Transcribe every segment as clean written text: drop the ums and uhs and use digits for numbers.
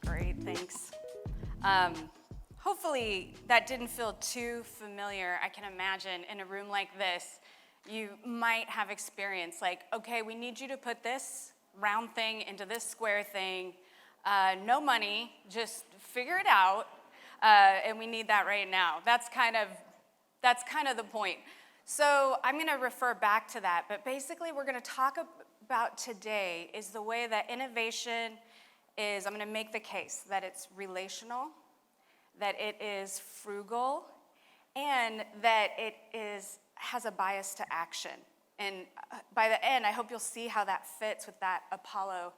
Great, thanks. Hopefully that didn't feel too familiar. I can imagine in a room like this, you might have experience like, okay, we need you to put this round thing into this square thing. No money, just figure it out, and we need that right now. That's kind of the point. So I'm going to refer back to that, but basically we're going to talk about today is the way that innovation is, I'm going to make the case that it's relational, that it is frugal, and that it has a bias to action. And by the end, I hope you'll see how that fits with that Apollo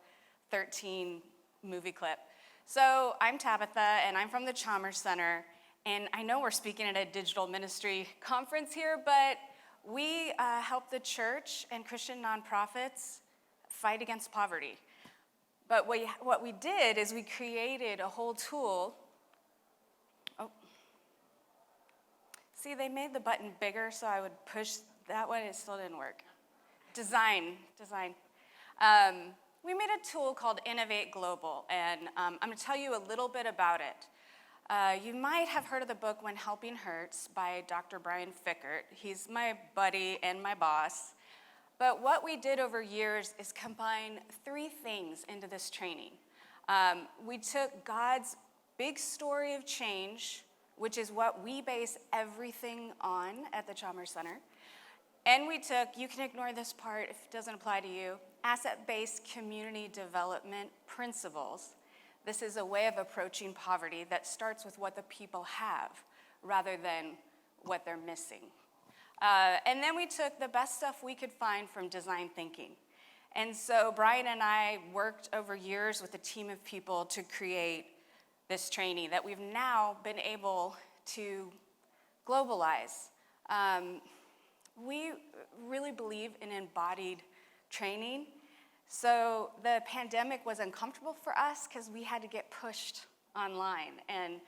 13 movie clip. So I'm Tabitha, and I'm from the Chalmers Center, and I know we're speaking at a digital ministry conference here, but we help the church and Christian nonprofits fight against poverty. But what we did is we created a whole tool. Oh, see, they made the button bigger so I would push that one. It still didn't work. Design. We made a tool called Innovate Global, and I'm going to tell you a little bit about it. You might have heard of the book When Helping Hurts by Dr. Brian Fickert. He's my buddy and my boss. But what we did over years is combine 3 things into this training. We took God's big story of change, which is what we base everything on at the Chalmers Center. And we took, you can ignore this part if it doesn't apply to you, asset-based community development principles. This is a way of approaching poverty that starts with what the people have rather than what they're missing. And then we took the best stuff we could find from design thinking. And so Brian and I worked over years with a team of people to create this training that we've now been able to globalize. We really believe in embodied training. So the pandemic was uncomfortable for us because we had to get pushed online. And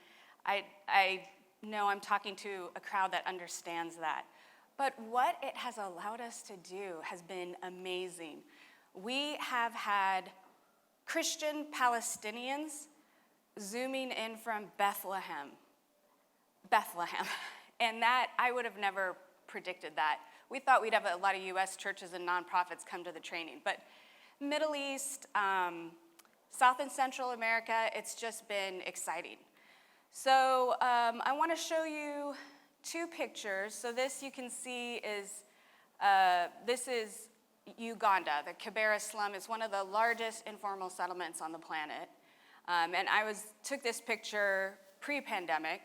I know I'm talking to a crowd that understands that. But what it has allowed us to do has been amazing. We have had Christian Palestinians zooming in from Bethlehem. And that, I would have never predicted that. We thought we'd have a lot of US churches and nonprofits come to the training. But Middle East, South and Central America, it's just been exciting. So I want to show you 2 pictures. So this you can see is, this is Uganda. The Kibera slum is one of the largest informal settlements on the planet. And I took this picture pre-pandemic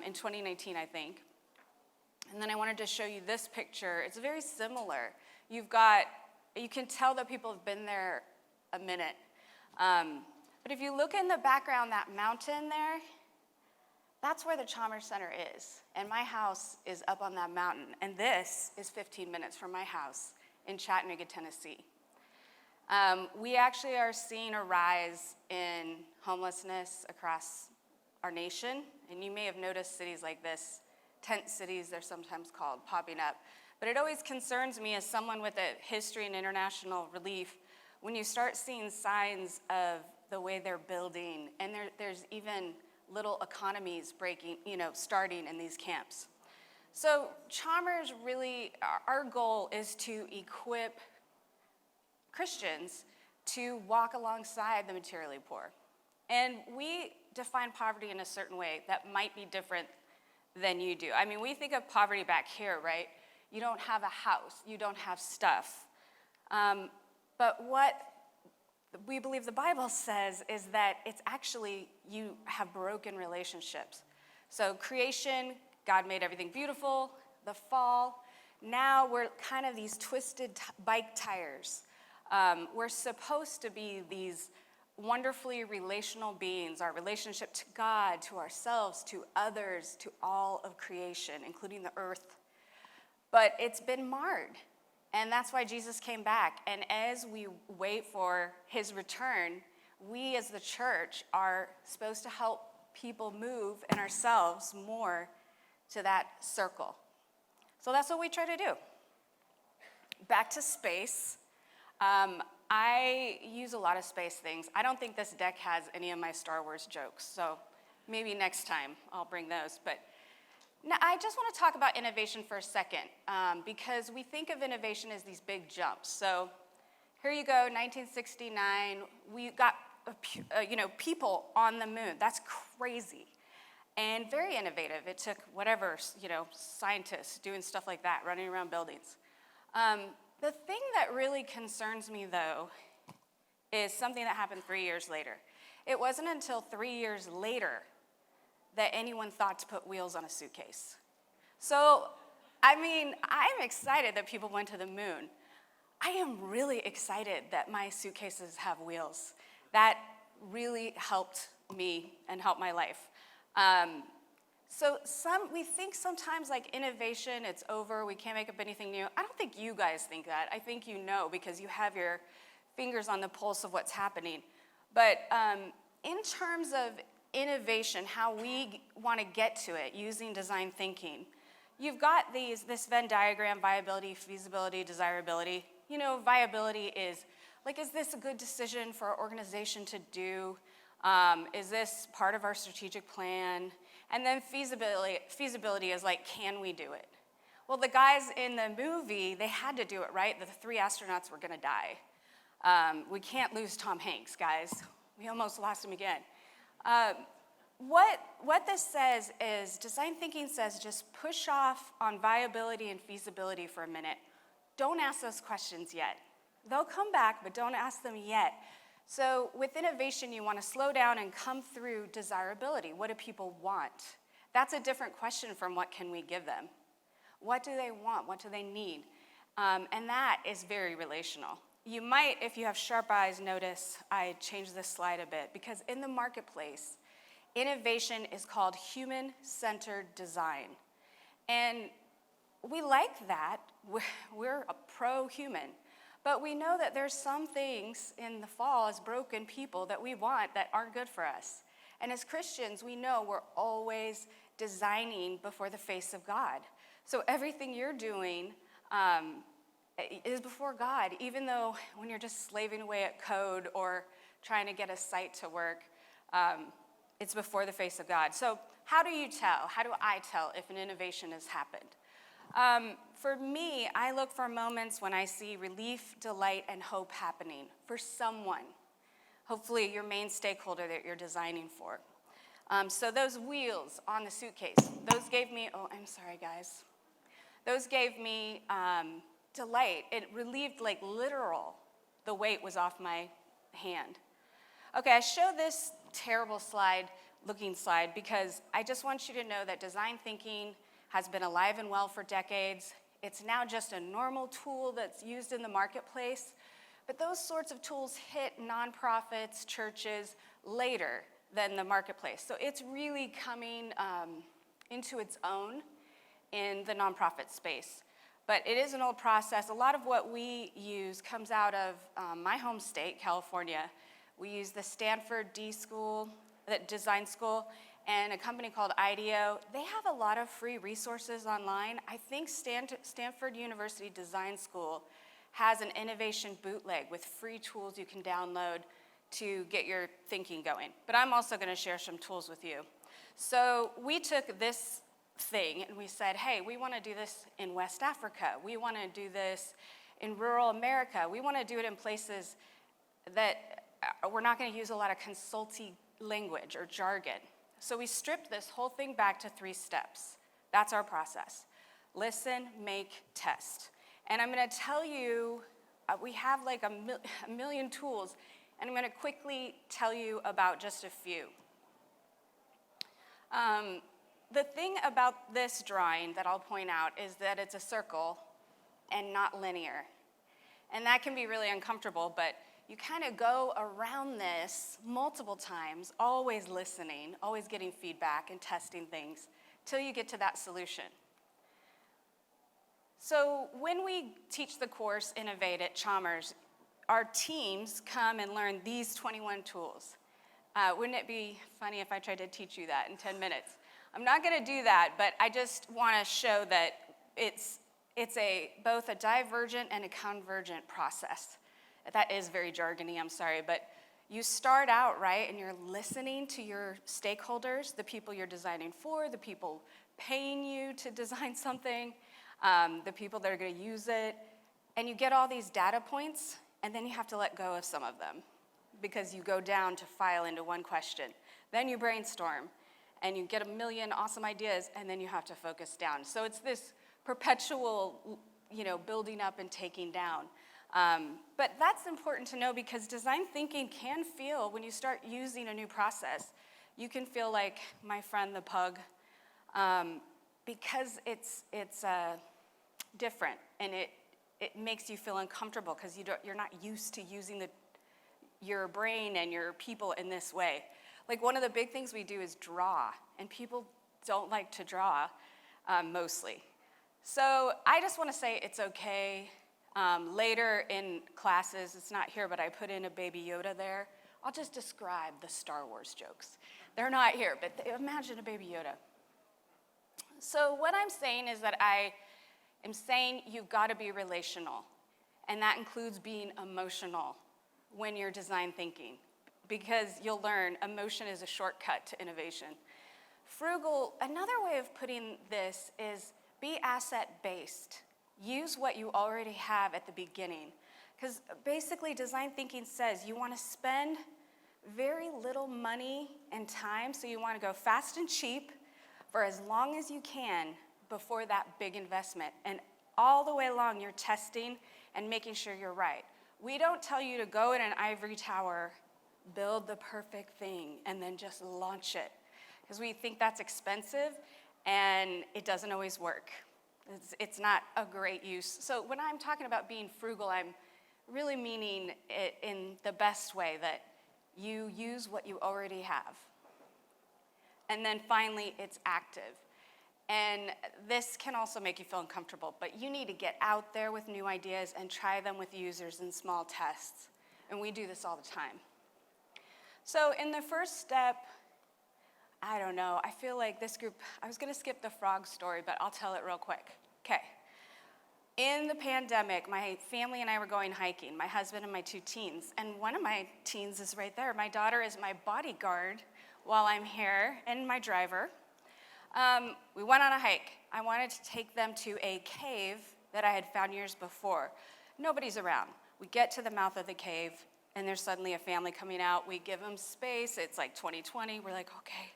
in 2019, I think. And then I wanted to show you this picture. It's very similar. You can tell that people have been there a minute. But if you look in the background, that mountain there, that's where the Chalmers Center is. And my house is up on that mountain. And this is 15 minutes from my house in Chattanooga, Tennessee. We actually are seeing a rise in homelessness across our nation. And you may have noticed cities like this, tent cities they're sometimes called, popping up. But it always concerns me as someone with a history in international relief when you start seeing signs of the way they're building, and there's even little economies starting in these camps. So Chalmers really, our goal is to equip Christians to walk alongside the materially poor. And we define poverty in a certain way that might be different than you do. I mean, we think of poverty back here, right? You don't have a house, you don't have stuff. But what we believe the Bible says is that it's actually you have broken relationships. So creation, God made everything beautiful. The fall, now we're kind of these twisted bike tires. We're supposed to be these wonderfully relational beings, our relationship to God, to ourselves, to others, to all of creation, including the earth. But it's been marred. And that's why Jesus came back. And as we wait for his return, we as the church are supposed to help people move and ourselves more to that circle. So that's what we try to do. back to space. I use a lot of space things. I don't think this deck has any of my Star Wars jokes, so maybe next time I'll bring those. But now I just want to talk about innovation for a second, because we think of innovation as these big jumps. So here you go, 1969, we got people on the moon. That's crazy and very innovative. It took whatever, scientists doing stuff like that, running around buildings. The thing that really concerns me, though, is something that happened 3 years later. It wasn't until 3 years later that anyone thought to put wheels on a suitcase. So, I'm excited that people went to the moon. I am really excited that my suitcases have wheels. That really helped me and helped my life. We think sometimes like innovation, it's over, we can't make up anything new. I don't think you guys think that. I think you know because you have your fingers on the pulse of what's happening. But in terms of innovation, how we want to get to it using design thinking, you've got this Venn diagram, viability, feasibility, desirability. Viability is this a good decision for our organization to do? Is this part of our strategic plan? And then feasibility is can we do it? Well, the guys in the movie, they had to do it, right? The 3 astronauts were gonna die. We can't lose Tom Hanks, guys. We almost lost him again. What this says is, design thinking says just push off on viability and feasibility for a minute. Don't ask those questions yet. They'll come back, but don't ask them yet. So with innovation, you want to slow down and come through desirability. What do people want? That's a different question from what can we give them. What do they want? What do they need? And that is very relational. You might, if you have sharp eyes, notice I changed this slide a bit, because in the marketplace, innovation is called human-centered design. And we like that. We're a pro-human. But we know that there's some things in the fall as broken people that we want that aren't good for us. And as Christians, we know we're always designing before the face of God. So everything you're doing is before God, even though when you're just slaving away at code or trying to get a site to work, it's before the face of God. So how do you tell? How do I tell if an innovation has happened? For me, I look for moments when I see relief, delight, and hope happening for someone, hopefully your main stakeholder that you're designing for. So those wheels on the suitcase, those gave me, I'm sorry guys. Those gave me delight. It relieved literal, the weight was off my hand. Okay, I show this terrible looking slide because I just want you to know that design thinking has been alive and well for decades. It's now just a normal tool that's used in the marketplace. But those sorts of tools hit nonprofits, churches later than the marketplace. So it's really coming into its own in the nonprofit space. But it is an old process. A lot of what we use comes out of my home state, California. We use the Stanford Design School, and a company called IDEO. They have a lot of free resources online. I think Stanford University Design School has an innovation bootleg with free tools you can download to get your thinking going. But I'm also going to share some tools with you. So we took this thing and we said, hey, we want to do this in West Africa. We want to do this in rural America. We want to do it in places that we're not going to use a lot of consulting language or jargon. So we stripped this whole thing back to 3 steps. That's our process. Listen, make, test. And I'm going to tell you, we have a million tools, and I'm going to quickly tell you about just a few. The thing about this drawing that I'll point out is that it's a circle and not linear. And that can be really uncomfortable, but you kind of go around this multiple times, always listening, always getting feedback and testing things till you get to that solution. So when we teach the course Innovate at Chalmers, our teams come and learn these 21 tools. Wouldn't it be funny if I tried to teach you that in 10 minutes? I'm not going to do that, but I just want to show that It's both a divergent and a convergent process. That is very jargony, I'm sorry, but you start out, right, and you're listening to your stakeholders, the people you're designing for, the people paying you to design something, the people that are going to use it, and you get all these data points, and then you have to let go of some of them because you go down to file into one question. Then you brainstorm, and you get a million awesome ideas, and then you have to focus down. So it's this perpetual, building up and taking down. But that's important to know because design thinking can feel, when you start using a new process, you can feel like my friend the pug, because it's different, and it makes you feel uncomfortable because you're not used to using your brain and your people in this way. Like one of the big things we do is draw, and people don't like to draw mostly. So I just want to say it's okay. Later in classes, it's not here, but I put in a Baby Yoda there. I'll just describe the Star Wars jokes. They're not here, but imagine a Baby Yoda. So what I'm saying is that I am saying you've got to be relational, and that includes being emotional when you're design thinking, because you'll learn emotion is a shortcut to innovation. Frugal, another way of putting this is be asset-based. Use what you already have at the beginning. Because basically design thinking says you want to spend very little money and time, so you want to go fast and cheap for as long as you can before that big investment. And all the way along, you're testing and making sure you're right. We don't tell you to go in an ivory tower, build the perfect thing, and then just launch it. Because we think that's expensive, and it doesn't always work. It's not a great use. So when I'm talking about being frugal, I'm really meaning it in the best way, that you use what you already have. And then finally, it's active. And this can also make you feel uncomfortable, but you need to get out there with new ideas and try them with users in small tests. And we do this all the time. So in the first step, I don't know, I feel like this group, I was gonna skip the frog story, but I'll tell it real quick. Okay. In the pandemic, my family and I were going hiking, my husband and my 2 teens, and one of my teens is right there. My daughter is my bodyguard while I'm here, and my driver. We went on a hike. I wanted to take them to a cave that I had found years before. Nobody's around. We get to the mouth of the cave, and there's suddenly a family coming out. We give them space. It's like 2020. We're like, okay.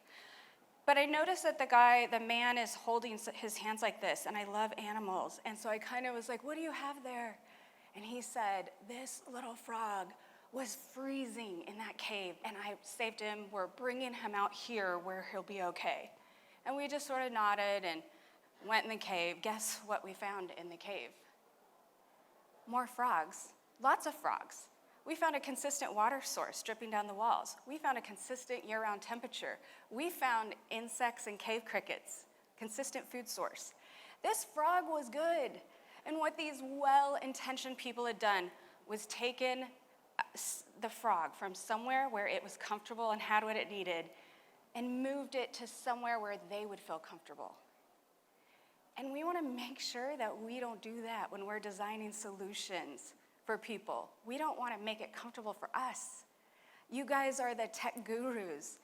But I noticed that the man is holding his hands like this, and I love animals. And so I kind of was like, what do you have there? And he said, this little frog was freezing in that cave, and I saved him. We're bringing him out here where he'll be okay. And we just sort of nodded and went in the cave. Guess what we found in the cave? More frogs, lots of frogs. We found a consistent water source dripping down the walls. We found a consistent year-round temperature. We found insects and cave crickets, consistent food source. This frog was good. And what these well-intentioned people had done was taken the frog from somewhere where it was comfortable and had what it needed and moved it to somewhere where they would feel comfortable. And we want to make sure that we don't do that when we're designing solutions for people. We don't want to make it comfortable for us. You guys are the tech gurus.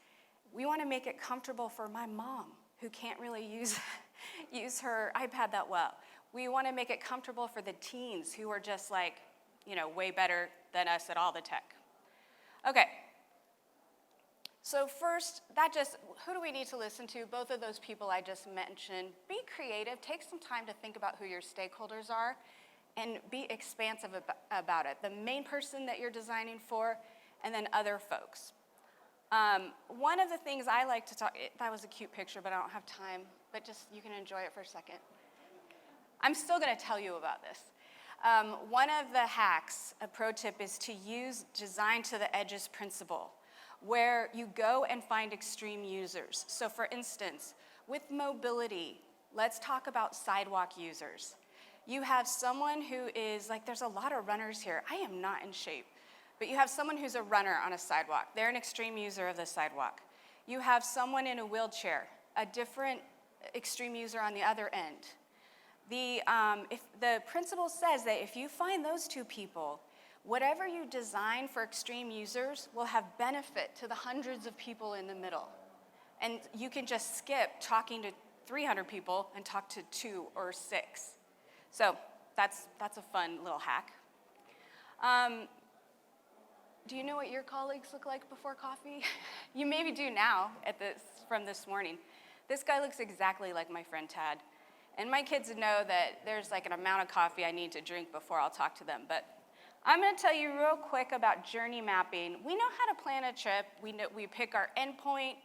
We want to make it comfortable for my mom, who can't really use her iPad that well. We want to make it comfortable for the teens who are just like, way better than us at all the tech. Okay. So first, who do we need to listen to? Both of those people I just mentioned. Be creative. Take some time to think about who your stakeholders are and be expansive about it. The main person that you're designing for, and then other folks. One of the things I like to talk, that was a cute picture, but I don't have time, but just you can enjoy it for a second. I'm still gonna tell you about this. One of the hacks, a pro tip, is to use design to the edges principle, where you go and find extreme users. So for instance, with mobility, let's talk about sidewalk users. You have someone who is, there's a lot of runners here. I am not in shape, but you have someone who's a runner on a sidewalk. They're an extreme user of the sidewalk. You have someone in a wheelchair, a different extreme user on the other end. If the principle says that if you find those two people, whatever you design for extreme users will have benefit to the hundreds of people in the middle. And you can just skip talking to 300 people and talk to 2 or 6. So that's a fun little hack. Do you know what your colleagues look like before coffee? You maybe do now from this morning. This guy looks exactly like my friend Tad. And my kids know that there's like an amount of coffee I need to drink before I'll talk to them. But I'm going to tell you real quick about journey mapping. We know how to plan a trip. We pick our endpoint.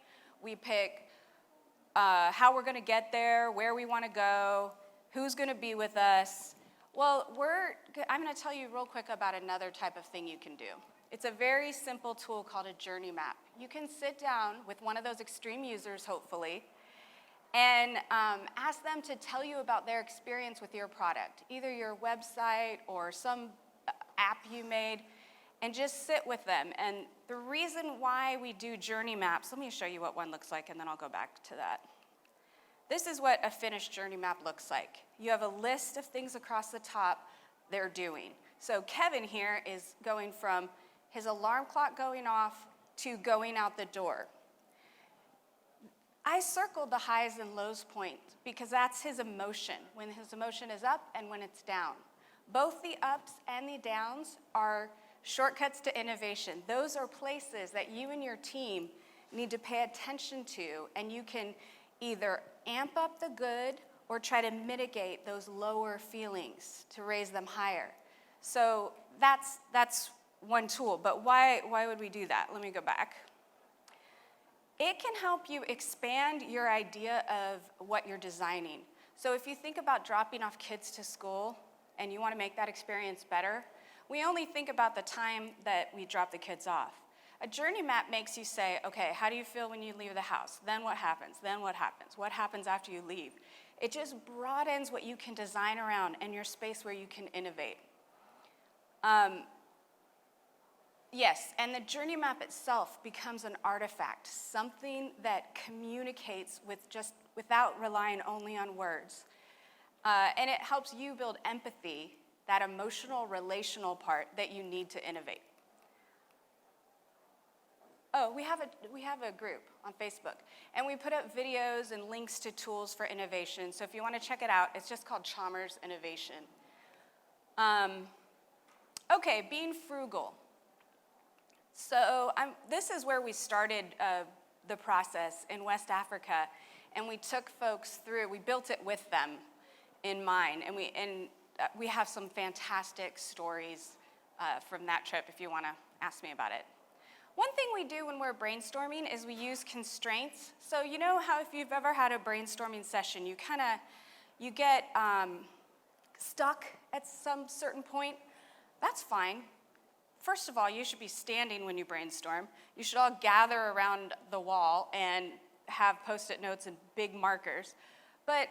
We pick how we're going to get there, where we want to go, who's going to be with us. Well, I'm going to tell you real quick about another type of thing you can do. It's a very simple tool called a journey map. You can sit down with one of those extreme users, hopefully, and ask them to tell you about their experience with your product, either your website or some app you made, and just sit with them. And the reason why we do journey maps, let me show you what one looks like, and then I'll go back to that. This is what a finished journey map looks like. You have a list of things across the top they're doing. So Kevin here is going from his alarm clock going off to going out the door. I circled the highs and lows point because that's his emotion, when his emotion is up and when it's down. Both the ups and the downs are shortcuts to innovation. Those are places that you and your team need to pay attention to, and you can either amp up the good or try to mitigate those lower feelings to raise them higher. So that's one tool, but why would we do that? Let me go back. It can help you expand your idea of what you're designing. So if you think about dropping off kids to school and you want to make that experience better, we only think about the time that we drop the kids off. A journey map makes you say, okay, how do you feel when you leave the house? Then what happens? Then what happens? What happens after you leave? It just broadens what you can design around and your space where you can innovate. Yes, and the journey map itself becomes an artifact, something that communicates without relying only on words. And it helps you build empathy, that emotional, relational part that you need to innovate. Oh, we have a group on Facebook, and we put up videos and links to tools for innovation. So if you want to check it out, it's just called Chalmers Innovation. Okay, being frugal. So this is where we started the process in West Africa, and we took folks through. We built it with them in mind, and we have some fantastic stories from that trip if you want to ask me about it. One thing we do when we're brainstorming is we use constraints. So you know how if you've ever had a brainstorming session, you get stuck at some certain point? That's fine. First of all, you should be standing when you brainstorm. You should all gather around the wall and have Post-it notes and big markers. But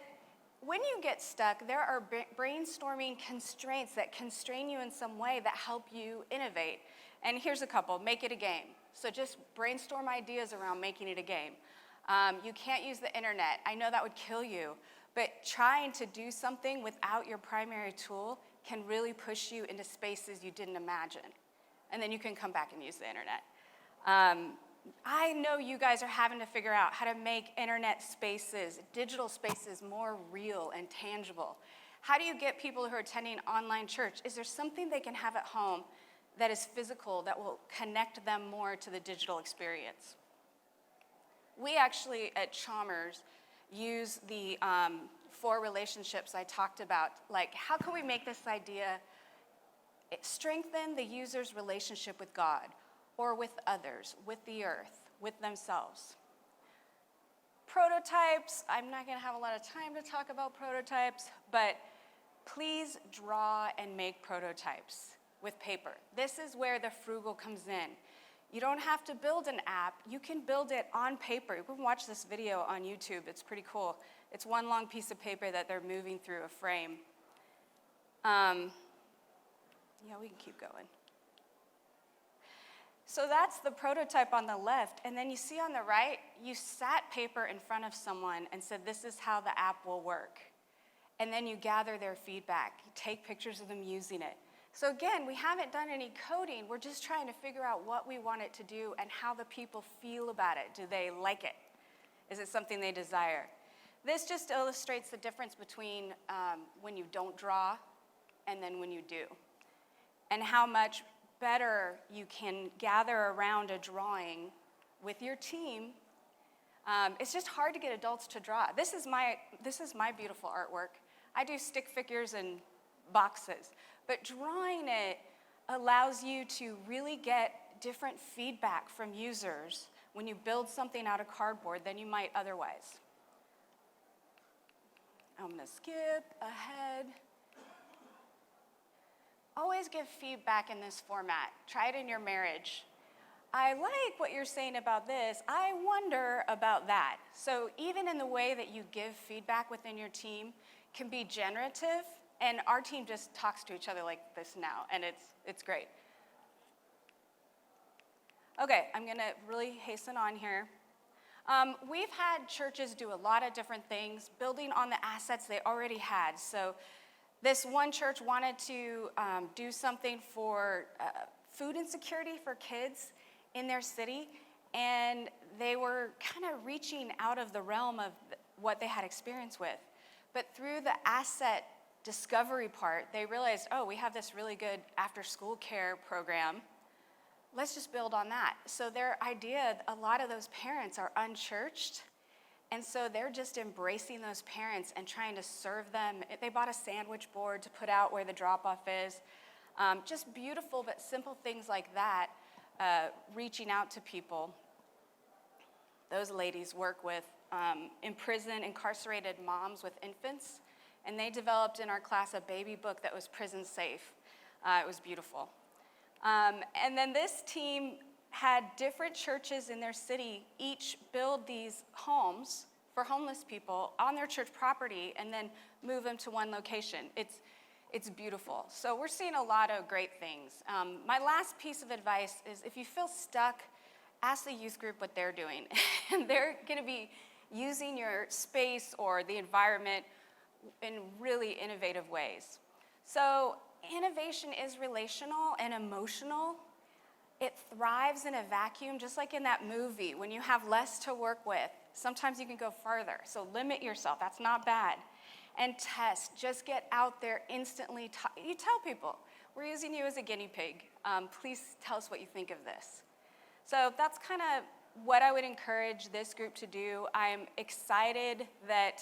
when you get stuck, there are brainstorming constraints that constrain you in some way that help you innovate. And here's a couple. Make it a game. So just brainstorm ideas around making it a game. You can't use the internet. I know that would kill you. But trying to do something without your primary tool can really push you into spaces you didn't imagine. And then you can come back and use the internet. I know you guys are having to figure out how to make internet spaces, digital spaces, more real and tangible. How do you get people who are attending online church? Is there something they can have at home that is physical that will connect them more to the digital experience? We actually at Chalmers use the 4 relationships I talked about. Like, how can we make this idea strengthen the user's relationship with God or with others, with the earth, with themselves? Prototypes, I'm not going to have a lot of time to talk about prototypes, but please draw and make prototypes with paper. This is where the Frugal comes in. You don't have to build an app. You can build it on paper. You can watch this video on YouTube. It's pretty cool. It's one long piece of paper that they're moving through a frame. Yeah, we can keep going. So that's the prototype on the left, and then you see on the right, you sat paper in front of someone and said, this is how the app will work. and then you gather their feedback. You take pictures of them using it. So again, we haven't done any coding. We're just trying to figure out what we want it to do and how the people feel about it. Do they like it? Is it something they desire? This just illustrates the difference between when you don't draw and then when you do, and how much better you can gather around a drawing with your team. It's just hard to get adults to draw. This is my beautiful artwork. I do stick figures and boxes, but drawing it allows you to really get different feedback from users when you build something out of cardboard than you might otherwise. I'm gonna skip ahead. Always give feedback in this format. Try it in your marriage. I like what you're saying about this. I wonder about that. So even in the way that you give feedback within your team can be generative, and our team just talks to each other like this now, and it's great. Okay, I'm gonna really hasten on here. We've had churches do a lot of different things, building on the assets they already had. So this one church wanted to do something for food insecurity for kids in their city, and they were kind of reaching out of the realm of what they had experience with. But through the asset discovery part, they realized, oh, we have this really good after-school care program. Let's just build on that. So their idea, a lot of those parents are unchurched, and so they're just embracing those parents and trying to serve them. They bought a sandwich board to put out where the drop-off is. Just beautiful but simple things like that, reaching out to people. Those ladies work with incarcerated moms with infants, and they developed in our class a baby book that was prison safe. It was beautiful. And then this team had different churches in their city each build these homes for homeless people on their church property and then move them to one location. It's beautiful. So we're seeing a lot of great things. My last piece of advice is if you feel stuck, ask the youth group what they're doing. And they're gonna be using your space or the environment in really innovative ways. So innovation is relational and emotional. It thrives in a vacuum, just like in that movie. When you have less to work with, sometimes you can go further. So limit yourself, that's not bad. And test, just get out there instantly. You tell people, we're using you as a guinea pig. Please tell us what you think of this. So that's kind of what I would encourage this group to do. I'm excited that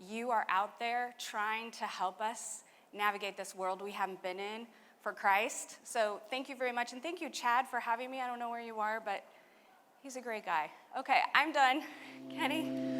you are out there trying to help us navigate this world we haven't been in for Christ. So thank you very much, and thank you, Chad, for having me. I don't know where you are, but he's a great guy. Okay, I'm done. Kenny?